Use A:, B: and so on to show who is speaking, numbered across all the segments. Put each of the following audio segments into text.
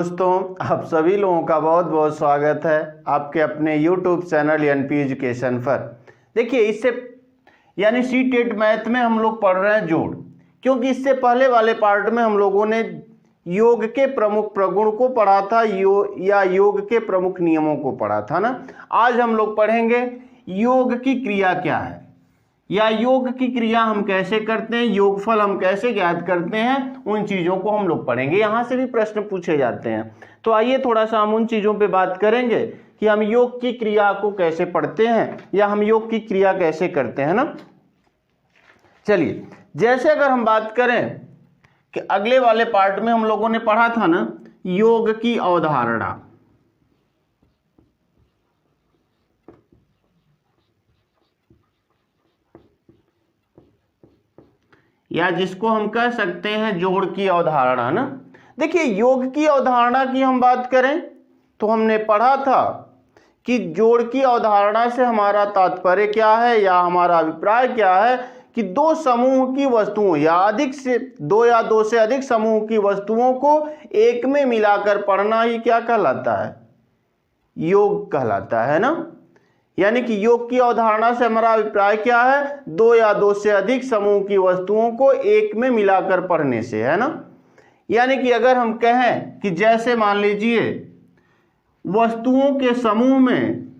A: दोस्तों, आप सभी लोगों का बहुत बहुत स्वागत है आपके अपने YouTube चैनल एनपी एजुकेशन पर। देखिए, इससे यानी सी टेट मैथ में हम लोग पढ़ रहे हैं जोड़, क्योंकि इससे पहले वाले पार्ट में हम लोगों ने योग के प्रमुख प्रगुण को पढ़ा था या योग के प्रमुख नियमों को पढ़ा था ना। आज हम लोग पढ़ेंगे योग की क्रिया क्या है, या योग की क्रिया हम कैसे करते हैं, योगफल हम कैसे ज्ञात करते हैं, उन चीज़ों को हम लोग पढ़ेंगे। यहाँ से भी प्रश्न पूछे जाते हैं, तो आइए थोड़ा सा हम उन चीज़ों पे बात करेंगे कि हम योग की क्रिया को कैसे पढ़ते हैं या हम योग की क्रिया कैसे करते हैं ना। चलिए, जैसे अगर हम बात करें कि अगले वाले पार्ट में हम लोगों ने पढ़ा था ना योग की अवधारणा, या जिसको हम कह सकते हैं जोड़ की अवधारणा ना। देखिए, योग की अवधारणा की हम बात करें तो हमने पढ़ा था कि जोड़ की अवधारणा से हमारा तात्पर्य क्या है या हमारा अभिप्राय क्या है कि दो समूह की वस्तुओं या दो से अधिक समूह की वस्तुओं को एक में मिलाकर पढ़ना ही क्या कहलाता है, योग कहलाता है ना। यानी कि योग की अवधारणा से हमारा अभिप्राय क्या है, दो या दो से अधिक समूह की वस्तुओं को एक में मिलाकर पढ़ने से, है ना। यानी कि अगर हम कहें कि जैसे मान लीजिए वस्तुओं के समूह में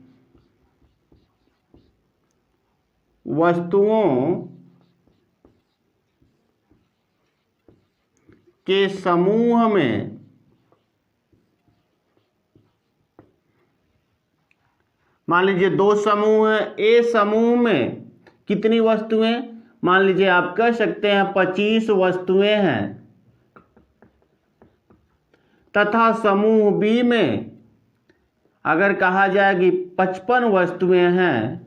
A: मान लीजिए दो समूह है, ए समूह में कितनी वस्तुएं, मान लीजिए आप कह सकते हैं 25 वस्तुएं हैं, तथा समूह बी में अगर कहा जाए कि 55 वस्तुएं हैं,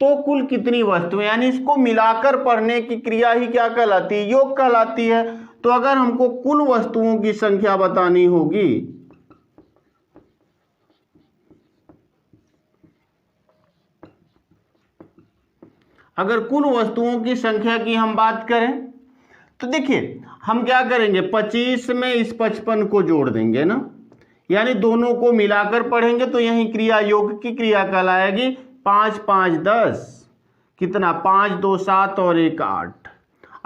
A: तो कुल कितनी वस्तुएं, यानी इसको मिलाकर पढ़ने की क्रिया ही क्या कहलाती है, योग कहलाती है। तो अगर हमको कुल वस्तुओं की संख्या बतानी होगी, अगर कुल वस्तुओं की संख्या की हम बात करें तो देखिए हम क्या करेंगे, 25 में इस 55 को जोड़ देंगे ना, यानी दोनों को मिलाकर पढ़ेंगे तो यही क्रिया योग की क्रिया कहलाएगी। 5 5 10, कितना, 5 2 7 और 1 8,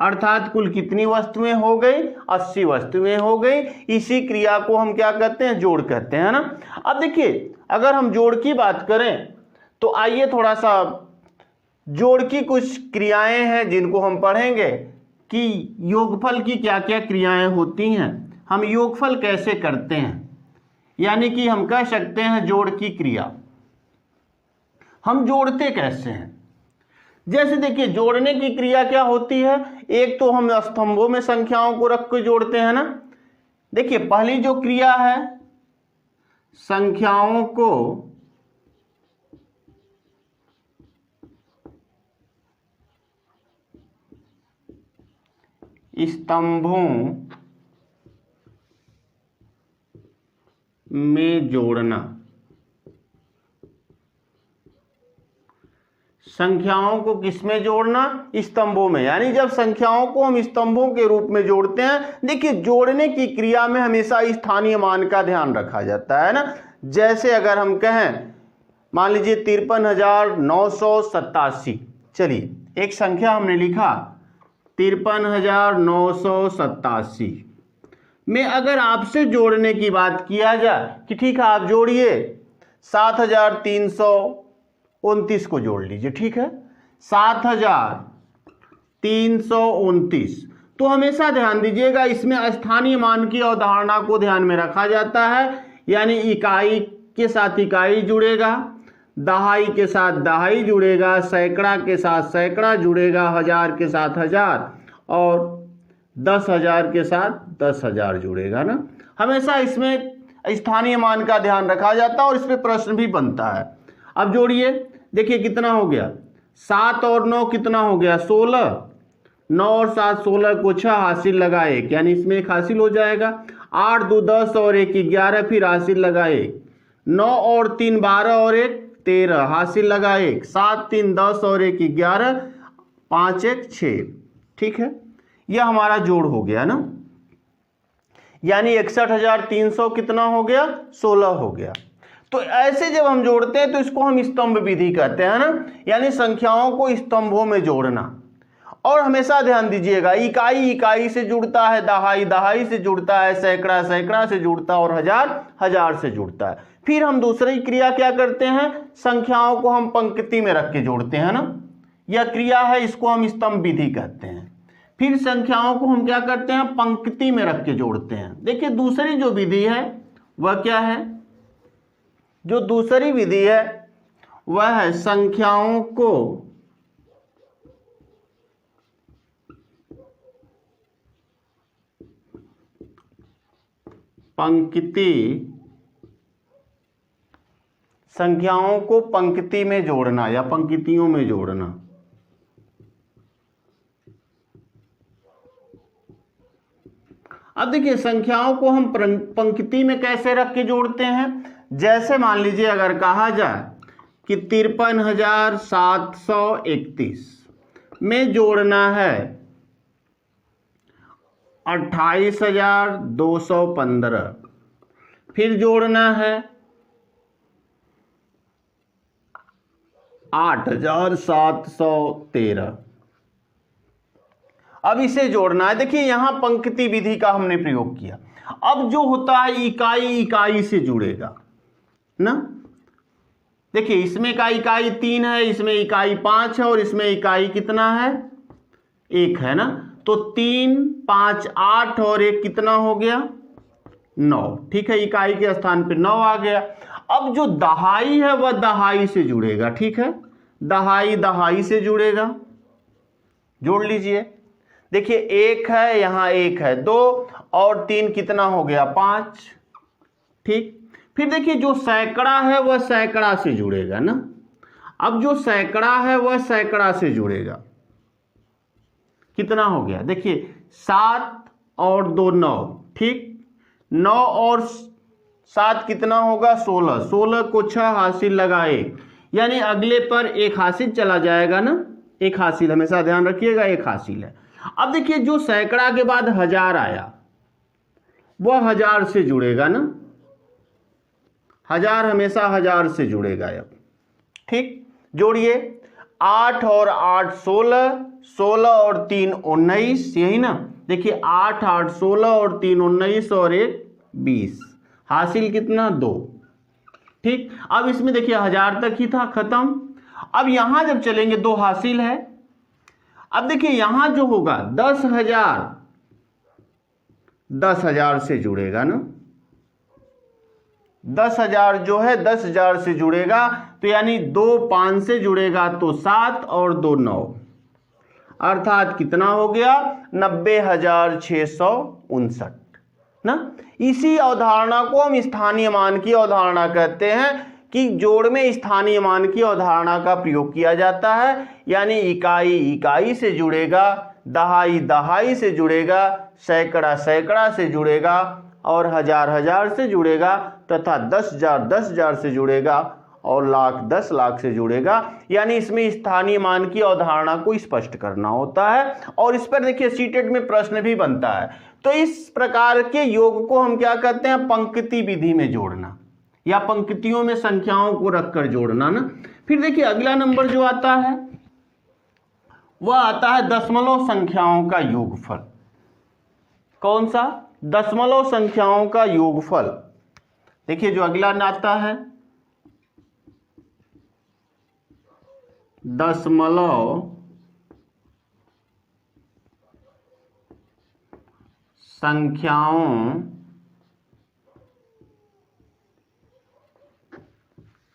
A: अर्थात कुल कितनी वस्तुएं हो गई, 80 वस्तुएं हो गई। इसी क्रिया को हम क्या कहते हैं, जोड़ कहते हैं ना। अब देखिए, अगर हम जोड़ की बात करें तो आइए थोड़ा सा जोड़ की कुछ क्रियाएं हैं जिनको हम पढ़ेंगे कि योगफल की क्या क्या क्रियाएं होती हैं, हम योगफल कैसे करते हैं। यानी कि हम कह सकते हैं जोड़ की क्रिया हम जोड़ते कैसे हैं। जैसे देखिए, जोड़ने की क्रिया क्या होती है, एक तो हम स्तंभों में संख्याओं को रख के जोड़ते हैं ना। देखिए, पहली जो क्रिया है, संख्याओं को स्तंभों में जोड़ना। संख्याओं को किस में जोड़ना, स्तंभों में। यानी जब संख्याओं को हम स्तंभों के रूप में जोड़ते हैं, देखिए जोड़ने की क्रिया में हमेशा स्थानीय मान का ध्यान रखा जाता है ना। जैसे अगर हम कहें, मान लीजिए 53,987, चलिए एक संख्या हमने लिखा 53,987 में अगर आपसे जोड़ने की बात किया जाए कि ठीक है आप जोड़िए, 7,329 को जोड़ लीजिए, ठीक है 7,329। तो हमेशा ध्यान दीजिएगा, इसमें स्थानीय मान की अवधारणा को ध्यान में रखा जाता है। यानी इकाई के साथ इकाई जुड़ेगा, दहाई के साथ दहाई जुड़ेगा, सैकड़ा के साथ सैकड़ा जुड़ेगा, हजार के साथ हजार, और 10,000 के साथ 10,000 जुड़ेगा ना। हमेशा इसमें स्थानीय मान का ध्यान रखा जाता है और इस पर प्रश्न भी बनता है। अब जोड़िए, देखिए कितना हो गया, 7 और 9 कितना हो गया, 16, 9 और 7 16 को 6, हासिल लगा 1, यानी इसमें 1 हासिल हो जाएगा। 8 2 10 और 1 11, फिर हासिल लगा 1। 9 और 3 12 और 1 13, हासिल लगा 1। 7 3 10 और 1 11, 5 1 6, ठीक है। यह हमारा जोड़ हो गया ना। यानी 61,300 कितना हो गया, 16 हो गया। तो ऐसे जब हम जोड़ते हैं तो इसको हम स्तंभ विधि कहते हैं ना, यानी संख्याओं को स्तंभों में जोड़ना। और हमेशा ध्यान दीजिएगा, इकाई इकाई से जुड़ता है, दहाई दहाई से जुड़ता है, सैकड़ा सैकड़ा से जुड़ता है और हजार हजार से जुड़ता है। फिर हम दूसरी क्रिया क्या करते हैं, संख्याओं को हम पंक्ति में रख के जोड़ते हैं ना, यह क्रिया है, इसको हम स्तंभ विधि कहते हैं। फिर संख्याओं को हम क्या करते हैं, पंक्ति में रख के जोड़ते हैं। देखिए दूसरी जो विधि है वह क्या है, जो दूसरी विधि है वह है संख्याओं को पंक्ति में जोड़ना या पंक्तियों में जोड़ना। अब देखिए संख्याओं को हम पंक्ति में कैसे रख के जोड़ते हैं, जैसे मान लीजिए अगर कहा जाए कि 53,731 में जोड़ना है 28,215, फिर जोड़ना है 8,713। अब इसे जोड़ना है। देखिए यहां पंक्ति विधि का हमने प्रयोग किया। अब जो होता है इकाई इकाई से जुड़ेगा ना। देखिए इसमें का इकाई 3 है, इसमें इकाई 5 है और इसमें इकाई कितना है, 1 है ना। तो 3 5 8 और 1 कितना हो गया, 9। ठीक है, इकाई के स्थान पे 9 आ गया। अब जो दहाई है वह दहाई से जुड़ेगा। ठीक है, दहाई दहाई से जुड़ेगा, जोड़ लीजिए। देखिए 1 है, यहां 1 है, 2 और 3 कितना हो गया, 5। ठीक, फिर देखिए जो सैकड़ा है वह सैकड़ा से जुड़ेगा ना। अब जो सैकड़ा है वह सैकड़ा से जुड़ेगा, कितना हो गया, देखिए 7 और 2 9। ठीक, 9 और 7 कितना होगा, 16। 16 को 6 हासिल लगाए, यानी अगले पर 1 हासिल चला जाएगा ना। 1 हासिल, हमेशा ध्यान रखिएगा 1 हासिल है। अब देखिए जो सैकड़ा के बाद 1000 आया वह 1000 से जुड़ेगा ना। 1000 हमेशा 1000 से जुड़ेगा। अब ठीक, जोड़िए 8 और 8 16, 16 और 3 19, यही ना। देखिए 8 8 16 और 3 19 और 1 20, हासिल कितना, 2। ठीक, अब इसमें देखिए 1000 तक ही था, खत्म। अब यहां जब चलेंगे 2 हासिल है। अब देखिए यहां जो होगा 10,000, 10,000 से जुड़ेगा ना। 10,000 जो है 10,000 से जुड़ेगा, तो यानी 2 5 से जुड़ेगा तो 7 और 2 9, अर्थात कितना हो गया, 90,659 ना। इसी अवधारणा को हम स्थानीय मान की अवधारणा कहते हैं कि जोड़ में स्थानीय मान की अवधारणा का प्रयोग किया जाता है। यानी इकाई इकाई से जुड़ेगा, दहाई दहाई से जुड़ेगा, सैकड़ा सैकड़ा से जुड़ेगा और 1000 1000 से जुड़ेगा, तथा 10,000 10,000 से जुड़ेगा और लाख 10 लाख से जुड़ेगा। यानी इसमें स्थानीय मान की अवधारणा को स्पष्ट करना होता है। और इस पर देखिए सीटेट में प्रश्न भी बनता है। तो इस प्रकार के योग को हम क्या कहते हैं, पंक्ति विधि में जोड़ना या पंक्तियों में संख्याओं को रखकर जोड़ना ना। फिर देखिए अगला नंबर जो आता है वह आता है दशमलव संख्याओं का योगफल। कौन सा, दशमलव संख्याओं का योगफल। देखिए जो अगला आता है दशमलव संख्याओं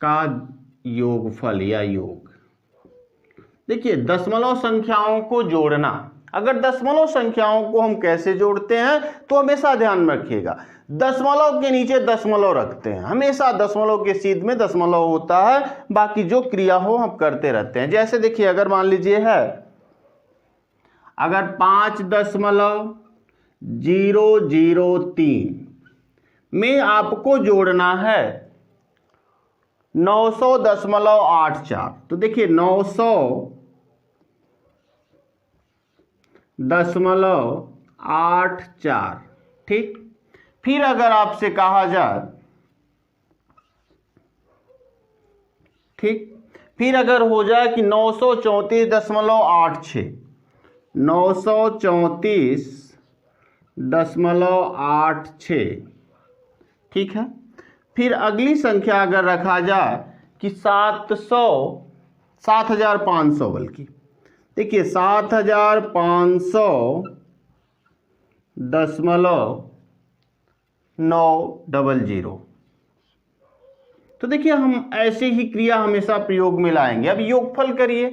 A: का योगफल या योग। देखिए दशमलव संख्याओं को जोड़ना, अगर दशमलव संख्याओं को हम कैसे जोड़ते हैं तो हमेशा ध्यान में रखिएगा, दशमलव के नीचे दशमलव रखते हैं। हमेशा दशमलव के सीध में दशमलव होता है, बाकी जो क्रिया हो हम करते रहते हैं। जैसे देखिए अगर मान लीजिए है, अगर 5.003 में आपको जोड़ना है 900.84, तो देखिए 900.84, ठीक। फिर अगर आपसे कहा जाए, ठीक, फिर अगर हो जाए कि 934.86, 934.86, ठीक है। फिर अगली संख्या अगर रखा जाए कि 7,500, बल्कि देखिए 7,500.900, तो देखिए हम ऐसे ही क्रिया हमेशा प्रयोग में लाएंगे। अब योगफल करिए,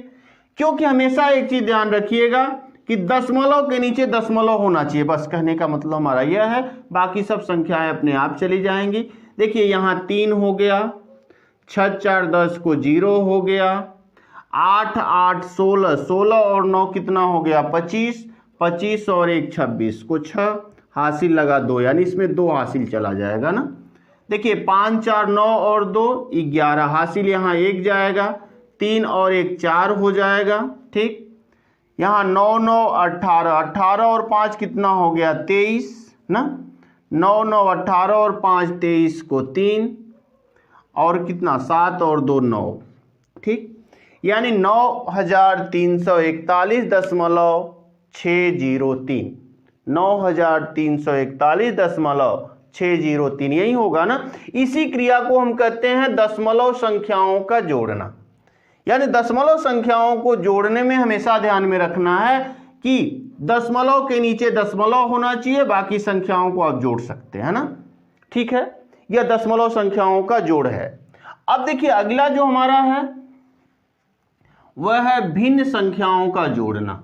A: क्योंकि हमेशा एक चीज ध्यान रखिएगा कि दशमलव के नीचे दशमलव होना चाहिए, बस कहने का मतलब हमारा यह है, बाकी सब संख्याएं अपने आप चली जाएंगी। देखिए यहाँ 3 हो गया, 6 4 10 को 0 हो गया, 8 8 16, 16 और 9 कितना हो गया 25, 25 और 1 26 को 6, हासिल लगा 2, यानी इसमें 2 हासिल चला जाएगा ना। देखिए 5 4 9 और 2 11, हासिल यहाँ 1 जाएगा, 3 और 1 4 हो जाएगा, ठीक। यहाँ 9 9 18, 18 और 5 कितना हो गया 23 ना, 9 9 18 और 5 23 को 3, और कितना 7 और 2 9, ठीक, यानी 9,341.603, 9,341.603 यही होगा ना। इसी क्रिया को हम कहते हैं दशमलव संख्याओं का जोड़ना। यानी दशमलव संख्याओं को जोड़ने में हमेशा ध्यान में रखना है कि दशमलव के नीचे दशमलव होना चाहिए, बाकी संख्याओं को आप जोड़ सकते हैं ना, ठीक है। यह दशमलव संख्याओं का जोड़ है। अब देखिए अगला जो हमारा है वह है भिन्न संख्याओं का जोड़ना।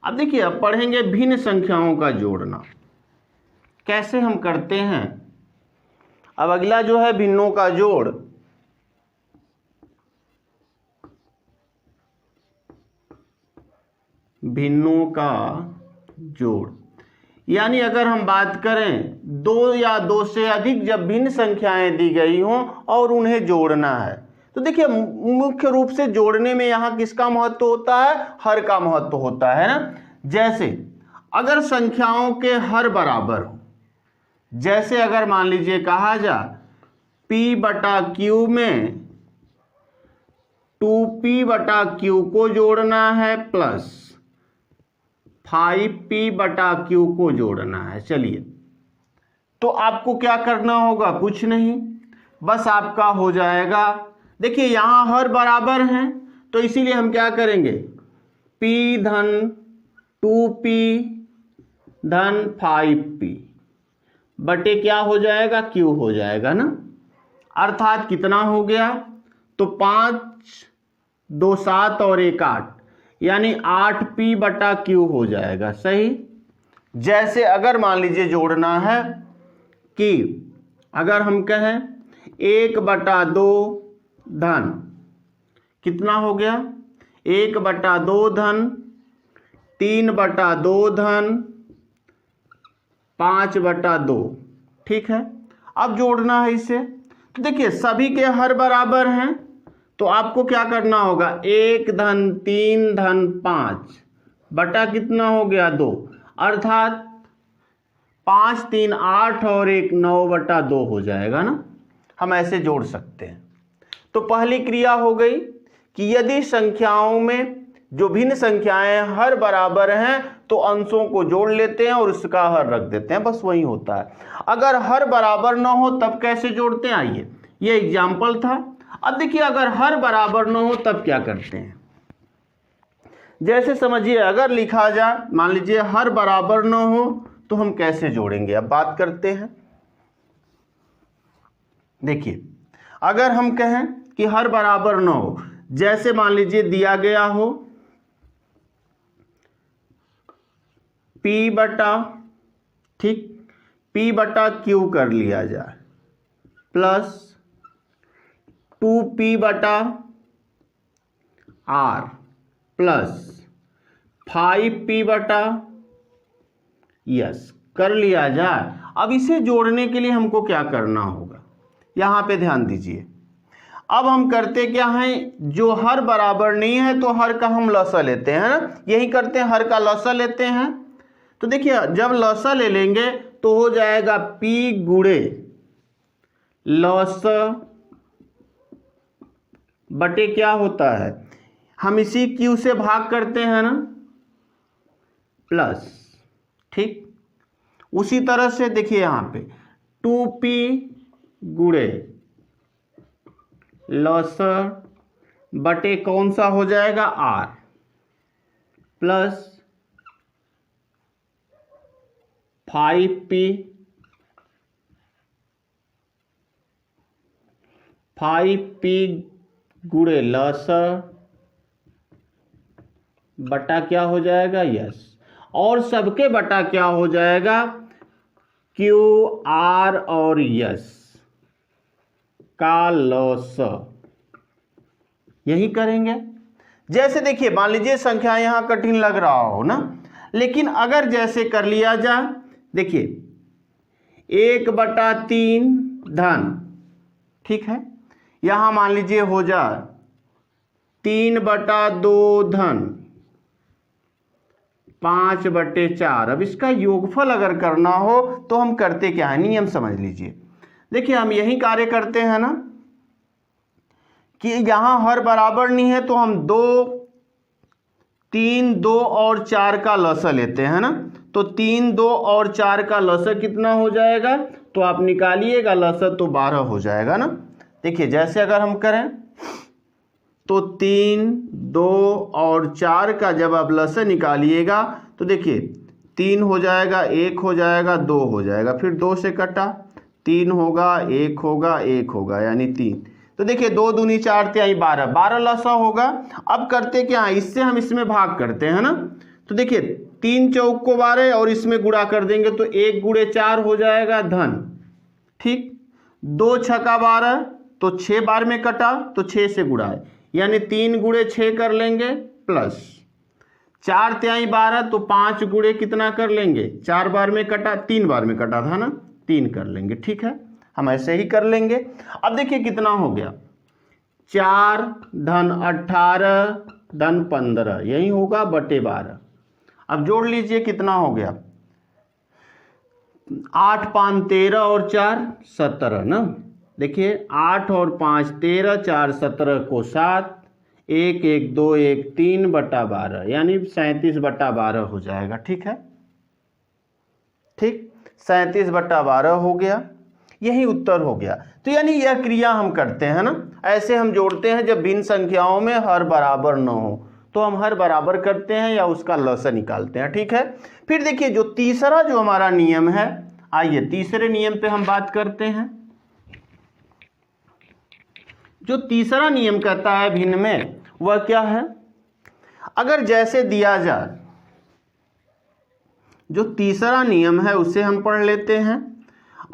A: अब देखिए अब पढ़ेंगे भिन्न संख्याओं का जोड़ना कैसे हम करते हैं। अब अगला जो है भिन्नों का जोड़, भिन्नों का जोड़, यानी अगर हम बात करें 2 या 2 से अधिक जब भिन्न संख्याएं दी गई हों और उन्हें जोड़ना है, तो देखिए मुख्य रूप से जोड़ने में यहाँ किसका महत्व होता है, हर का महत्व होता है ना। जैसे अगर संख्याओं के हर बराबर हो, जैसे अगर मान लीजिए कहा जा p/q में 2p/q को जोड़ना है प्लस 5p/q को जोड़ना है। चलिए तो आपको क्या करना होगा, कुछ नहीं, बस आपका हो जाएगा, देखिए यहां हर बराबर हैं तो इसीलिए हम क्या करेंगे, p धन 2p धन 5p बटे क्या हो जाएगा, q हो जाएगा ना। अर्थात कितना हो गया, तो 5 2 7 और 1 8, यानी 8p/q हो जाएगा, सही। जैसे अगर मान लीजिए जोड़ना है कि अगर हम कहें 1/2 धन कितना हो गया, 1/2 धन 3/2 धन 5/2, ठीक है। अब जोड़ना है इसे, तो देखिए सभी के हर बराबर हैं तो आपको क्या करना होगा, 1 धन 3 धन 5 बटा कितना हो गया 2, अर्थात 5 3 8 और 1 9/2 हो जाएगा ना। हम ऐसे जोड़ सकते हैं। तो पहली क्रिया हो गई कि यदि संख्याओं में जो भिन्न संख्याएं हर बराबर हैं तो अंशों को जोड़ लेते हैं और उसका हर रख देते हैं, बस वही होता है। अगर हर बराबर ना हो तब कैसे जोड़ते हैं, आइए ये एग्जाम्पल था। अब देखिए अगर हर बराबर ना हो तब क्या करते हैं, जैसे समझिए अगर लिखा जाए मान लीजिए हर बराबर ना हो तो हम कैसे जोड़ेंगे, अब बात करते हैं। देखिए अगर हम कहें कि हर बराबर ना हो, जैसे मान लीजिए दिया गया हो p/q कर लिया जाए प्लस 2p/r प्लस 5p/s कर लिया जाए। अब इसे जोड़ने के लिए हमको क्या करना होगा, यहां पे ध्यान दीजिए। अब हम करते क्या हैं, जो हर बराबर नहीं है तो हर का हम लसा लेते हैं ना, यही करते हैं, हर का लसा लेते हैं। तो देखिए जब लसा ले लेंगे तो हो जाएगा P गुणे लस बटे क्या होता है, हम इसी Q से भाग करते हैं ना, प्लस। ठीक, उसी तरह से देखिए यहाँ पे 2P गुणे लस बटे कौन सा हो जाएगा R प्लस 5P गुणे लस बटा क्या हो जाएगा यस, और सबके बटा क्या हो जाएगा क्यू आर और यस का लस। यही करेंगे। जैसे देखिए मान लीजिए संख्या यहां कठिन लग रहा हो ना, लेकिन अगर जैसे कर लिया जाए, देखिए 1/3 धन, ठीक है, यहां मान लीजिए हो जाए 3/2 धन 5/4। अब इसका योगफल अगर करना हो तो हम करते क्या है, नियम समझ लीजिए। देखिए हम यही कार्य करते हैं ना कि यहां हर बराबर नहीं है तो हम 2, 3, 2 और 4 का लसा लेते हैं ना, तो 3, 2 और 4 का लसा कितना हो जाएगा, तो आप निकालिएगा लसा तो 12 हो जाएगा ना। देखिए जैसे अगर हम करें तो 3, 2 और 4 का जब आप लसा निकालिएगा तो देखिए 3 हो जाएगा, 1 हो जाएगा, 2 हो जाएगा, फिर 2 से कटा, 3 होगा, 1 होगा, 1 होगा, यानी 3। तो देखिए 2 दूनी 4 तिहाई 12, 12 लसा होगा। अब करते क्या है, इससे हम इसमें भाग करते हैं ना, तो देखिए 3 चौक को 12 और इसमें गुणा कर देंगे तो 1 गुणे 4 हो जाएगा धन। ठीक, 2 छक्का 12 तो 6 बार में कटा तो 6 से गुणा है, यानी 3 गुणे 6 कर लेंगे प्लस 4 तिहाई 12 तो 5 गुणे कितना कर लेंगे, 4 बार में कटा, 3 बार में कटा था ना, 3 कर लेंगे। ठीक है, हम ऐसे ही कर लेंगे। अब देखिए कितना हो गया, 4 धन 18 धन 15, यही होगा बटे 12। अब जोड़ लीजिए कितना हो गया, 8 5 13 और 4 17 ना। देखिए 8 और 5 13, 4 17 को 7, 1 1 2 1 3/12, यानी 37/12 हो जाएगा। ठीक है, ठीक, 37/12 हो गया, यही उत्तर हो गया। तो यानी यह क्रिया हम करते हैं ना, ऐसे हम जोड़ते हैं जब भिन्न संख्याओं में हर बराबर न हो तो हम हर बराबर करते हैं या उसका लसा निकालते हैं। ठीक है, फिर देखिए जो तीसरा जो हमारा नियम है, आइए तीसरे नियम पे हम बात करते हैं। जो तीसरा नियम कहता है भिन्न में, वह क्या है, अगर जैसे दिया जाए, जो तीसरा नियम है उसे हम पढ़ लेते हैं।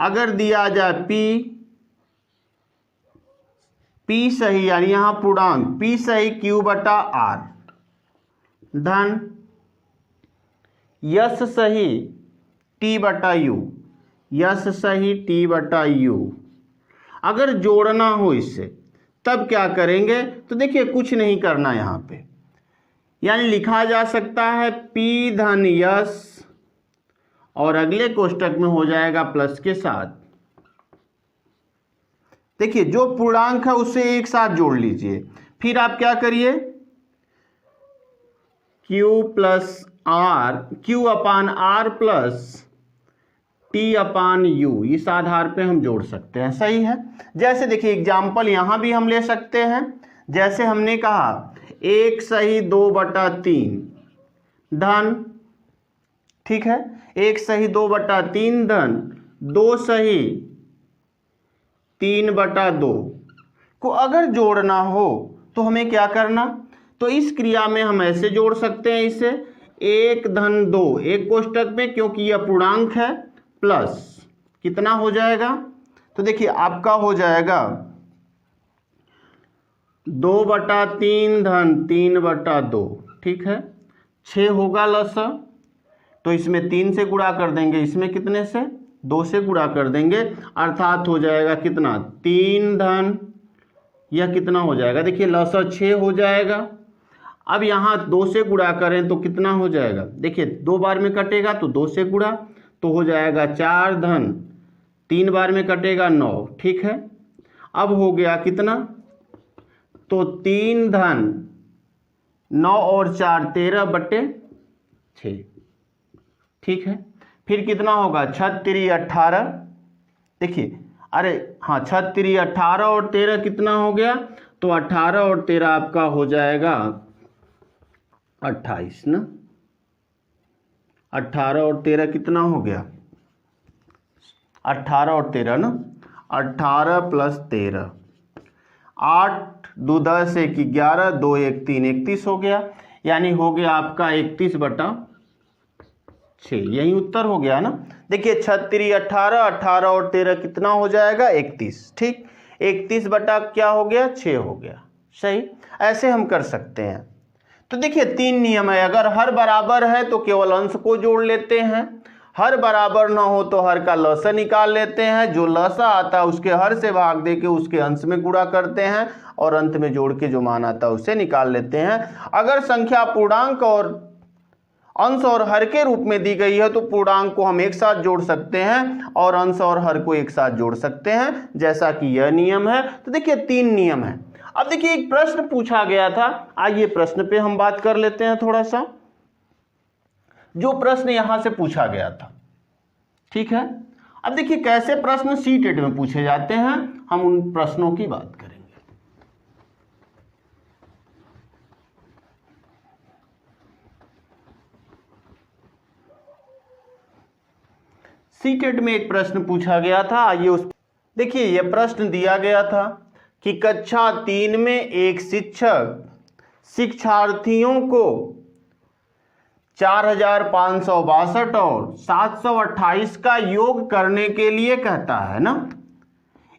A: अगर दिया जाए P सही, यानी यहां पूर्णांक P सही Q/R धन यस सही T/U, यस सही T/U। अगर जोड़ना हो इससे तब क्या करेंगे, तो देखिए कुछ नहीं करना यहां पे, यानी लिखा जा सकता है P धन यस और अगले कोष्टक में हो जाएगा प्लस के साथ। देखिए जो पूर्णांक है उसे एक साथ जोड़ लीजिए, फिर आप क्या करिए, Q/R प्लस T/U, इस आधार पे हम जोड़ सकते हैं। सही है, जैसे देखिए एग्जाम्पल यहां भी हम ले सकते हैं। जैसे हमने कहा 1 सही 2/3 धन, ठीक है, 1 सही 2/3 धन 2 सही 3/2 को अगर जोड़ना हो तो हमें क्या करना, तो इस क्रिया में हम ऐसे जोड़ सकते हैं इसे 1 धन 2 एक कोष्टक में, क्योंकि यह पूर्णांक है, प्लस कितना हो जाएगा, तो देखिए आपका हो जाएगा 2/3 धन 3/2। ठीक है, 6 होगा लसा, तो इसमें 3 से गुणा कर देंगे, इसमें कितने से 2 से गुणा कर देंगे, अर्थात हो जाएगा कितना 3 धन, यह कितना हो जाएगा, देखिए लसा 6 हो जाएगा। अब यहाँ 2 से गुणा करें तो कितना हो जाएगा, देखिए 2 बार में कटेगा तो 2 से गुणा तो हो जाएगा 4 धन 3 बार में कटेगा 9, ठीक है। अब हो गया कितना, तो 3 धन 9 और 4 13/6, ठीक है। फिर कितना होगा 6 3 18, देखिए अरे हाँ 6 3 18 और 13 कितना हो गया, तो 18 और 13 आपका हो जाएगा 28 ना। 18 और 13 कितना हो गया, 18 और 13 ना, 18 + 13 8 2 10 1 11 2 1 3 31 हो गया, यानी हो गया आपका 31/6, यही उत्तर हो गया ना। देखिए 6 3 18, 18 और 13 कितना हो जाएगा 31, ठीक। 31 बटा क्या हो गया 6 हो गया, सही। ऐसे हम कर सकते हैं। तो देखिए 3 नियम है, अगर हर बराबर है तो केवल अंश को जोड़ लेते हैं, हर बराबर ना हो तो हर का लसा निकाल लेते हैं, जो लसा आता है उसके हर से भाग दे के उसके अंश में गुणा करते हैं और अंत में जोड़ के जो मान आता है उसे निकाल लेते हैं। अगर संख्या पूर्णांक और अंश और हर के रूप में दी गई है तो पूर्णांक को हम एक साथ जोड़ सकते हैं और अंश और हर को एक साथ जोड़ सकते हैं, जैसा कि यह नियम है। तो देखिए 3 नियम है। अब देखिए एक प्रश्न पूछा गया था, आइए प्रश्न पे हम बात कर लेते हैं थोड़ा सा। जो प्रश्न यहां से पूछा गया था, ठीक है। अब देखिए कैसे प्रश्न सीटेट में पूछे जाते हैं, हम उन प्रश्नों की बात करेंगे। सीटेट में एक प्रश्न पूछा गया था, आइए उस देखिए यह प्रश्न दिया गया था कि कक्षा 3 में एक शिक्षक शिक्षार्थियों को 4562 और 728 का योग करने के लिए कहता है ना।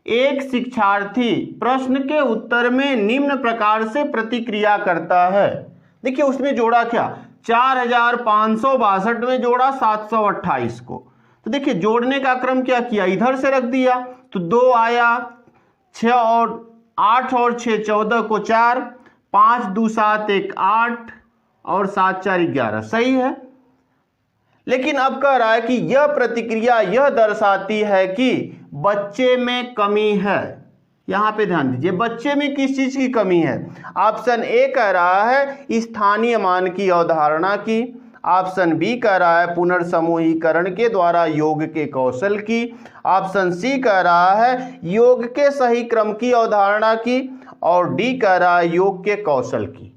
A: एक शिक्षार्थी प्रश्न के उत्तर में निम्न प्रकार से प्रतिक्रिया करता है। देखिए उसने जोड़ा क्या, 4562 में जोड़ा 728 को। तो देखिए जोड़ने का क्रम क्या किया, इधर से रख दिया तो 2 आया, 6 और 8 और 6 14 को 4, 5 2 7 1 8 और 7 4 11, सही है। लेकिन अब कह रहा है कि यह प्रतिक्रिया यह दर्शाती है कि बच्चे में कमी है। यहां पे ध्यान दीजिए, बच्चे में किस चीज की कमी है। ऑप्शन ए कह रहा है स्थानीय मान की अवधारणा की, ऑप्शन बी कह रहा है पुनर्समूहीकरण के द्वारा योग के कौशल की, ऑप्शन सी कह रहा है योग के सही क्रम की अवधारणा की, और डी कह रहा है योग के कौशल की।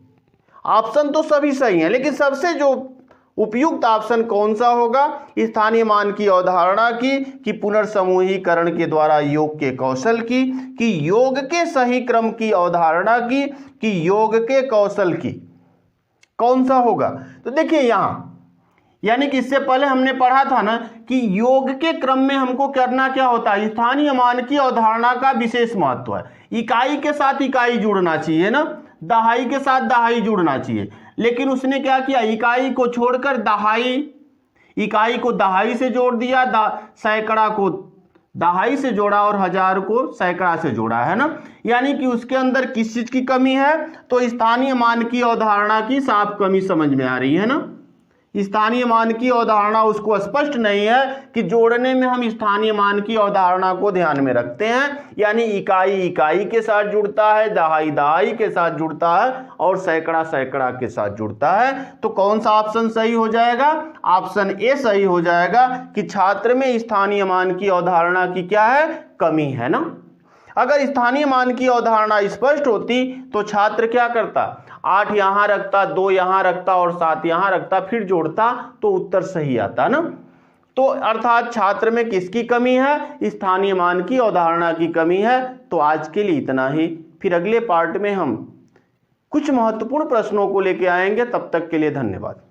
A: ऑप्शन तो सभी सही हैं, लेकिन सबसे जो उपयुक्त ऑप्शन कौन सा होगा, स्थानीय मान की अवधारणा की, कि पुनर्समूहीकरण के द्वारा योग के कौशल की, कि योग के सही क्रम की अवधारणा की, कि योग के कौशल की, कौन सा होगा। तो देखिए यहां यानी कि इससे पहले हमने पढ़ा था ना कि योग के क्रम में हमको करना क्या होता है, स्थानीय मान की अवधारणा का विशेष महत्व है। इकाई के साथ इकाई जुड़ना चाहिए ना, दहाई के साथ दहाई जुड़ना चाहिए, लेकिन उसने क्या किया, इकाई को छोड़कर इकाई को दहाई से जोड़ दिया, सैकड़ा को दहाई से जोड़ा और हजार को सैकड़ा से जोड़ा, है ना। यानी कि उसके अंदर किस चीज की कमी है, तो स्थानीय मान की अवधारणा की साफ कमी समझ में आ रही है ना। स्थानीय मान की अवधारणा उसको स्पष्ट नहीं है कि जोड़ने में हम स्थानीय मान की अवधारणा को ध्यान में रखते हैं, यानी इकाई इकाई के साथ जुड़ता है, दहाई दहाई के साथ जुड़ता है और सैकड़ा सैकड़ा के साथ जुड़ता है। तो कौन सा ऑप्शन सही हो जाएगा, ऑप्शन ए सही हो जाएगा कि छात्र में स्थानीय मान की अवधारणा की क्या है, कमी है ना। अगर स्थानीय मान की अवधारणा स्पष्ट होती तो छात्र क्या करता, 8 यहां रखता, 2 यहां रखता और 7 यहां रखता, फिर जोड़ता तो उत्तर सही आता ना। तो अर्थात छात्र में किसकी कमी है, स्थानीय मान की अवधारणा की कमी है। तो आज के लिए इतना ही, फिर अगले पार्ट में हम कुछ महत्वपूर्ण प्रश्नों को लेकर आएंगे। तब तक के लिए धन्यवाद।